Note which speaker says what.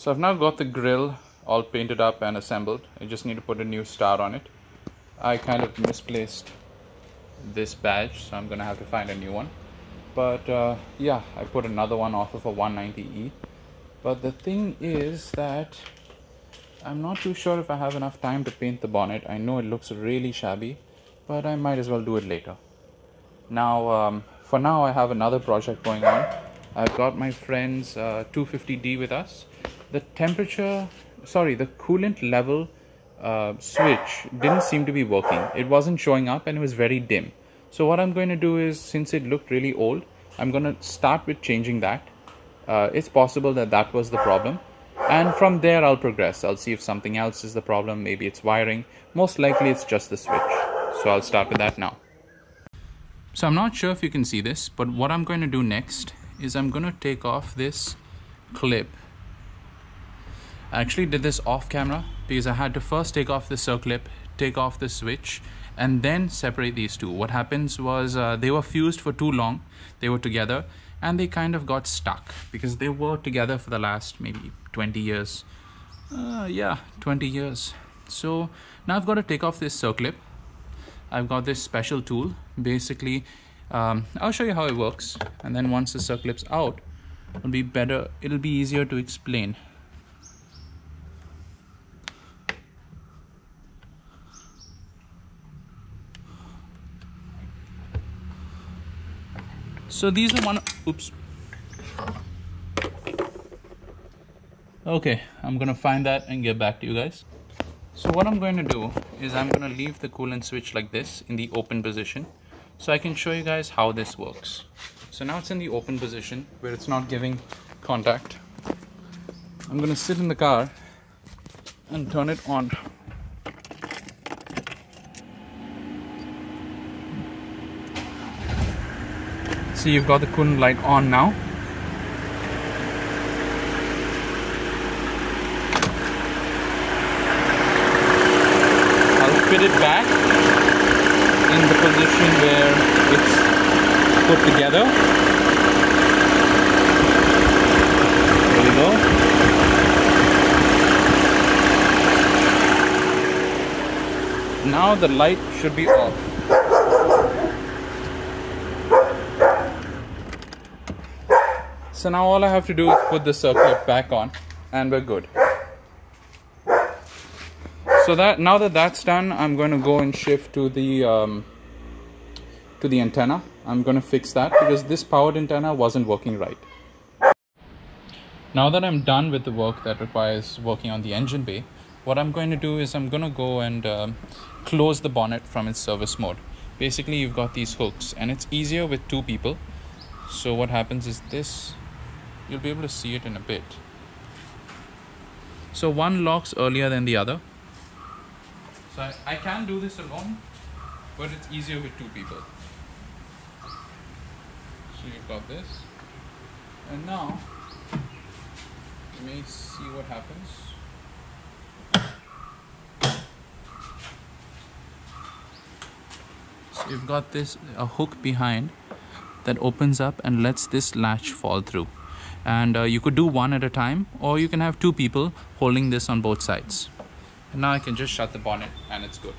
Speaker 1: So I've now got the grill all painted up and assembled. I just need to put a new star on it. I kind of misplaced this badge, so I'm gonna have to find a new one. But yeah, I put another one off of a 190E. But the thing is that I'm not too sure if I have enough time to paint the bonnet. I know it looks really shabby, but I might as well do it later. Now, for now, I have another project going on. I've got my friend's 250D with us. The coolant level switch didn't seem to be working. It wasn't showing up and it was very dim. So what I'm going to do is, since it looked really old, I'm going to start with changing that. It's possible that that was the problem. And from there, I'll progress. I'll see if something else is the problem. Maybe it's wiring. Most likely, it's just the switch. So I'll start with that now. So I'm not sure if you can see this, but what I'm going to do next is I'm going to take off this clip. I actually did this off camera because I had to first take off the circlip, take off the switch, and then separate these two. What happens was they were fused for too long. They were together and they kind of got stuck because they were together for the last maybe 20 years. Yeah, 20 years. So now I've got to take off this circlip. I've got this special tool. Basically, I'll show you how it works. And then once the circlip's out, it'll be better. It'll be easier to explain. So these are oops. Okay, I'm gonna find that and get back to you guys. So what I'm going to do is I'm gonna leave the coolant switch like this in the open position so I can show you guys how this works. So now it's in the open position where it's not giving contact. I'm gonna sit in the car and turn it on. So you've got the coolant light on now. I'll fit it back in the position where it's put together. There you go. Now the light should be off. So now all I have to do is put the circlip back on and we're good. So now that that's done, I'm going to go and shift to the antenna. I'm going to fix that because this powered antenna wasn't working right. Now that I'm done with the work that requires working on the engine bay, what I'm going to do is I'm going to go and close the bonnet from its service mode. Basically, you've got these hooks and it's easier with two people. So what happens is this. You'll be able to see it in a bit. So one locks earlier than the other. So I can do this alone, but it's easier with two people. So you've got this. And now, you may see what happens. So you've got a hook behind that opens up and lets this latch fall through. And you could do one at a time, or you can have two people holding this on both sides. And now I can just shut the bonnet and it's good.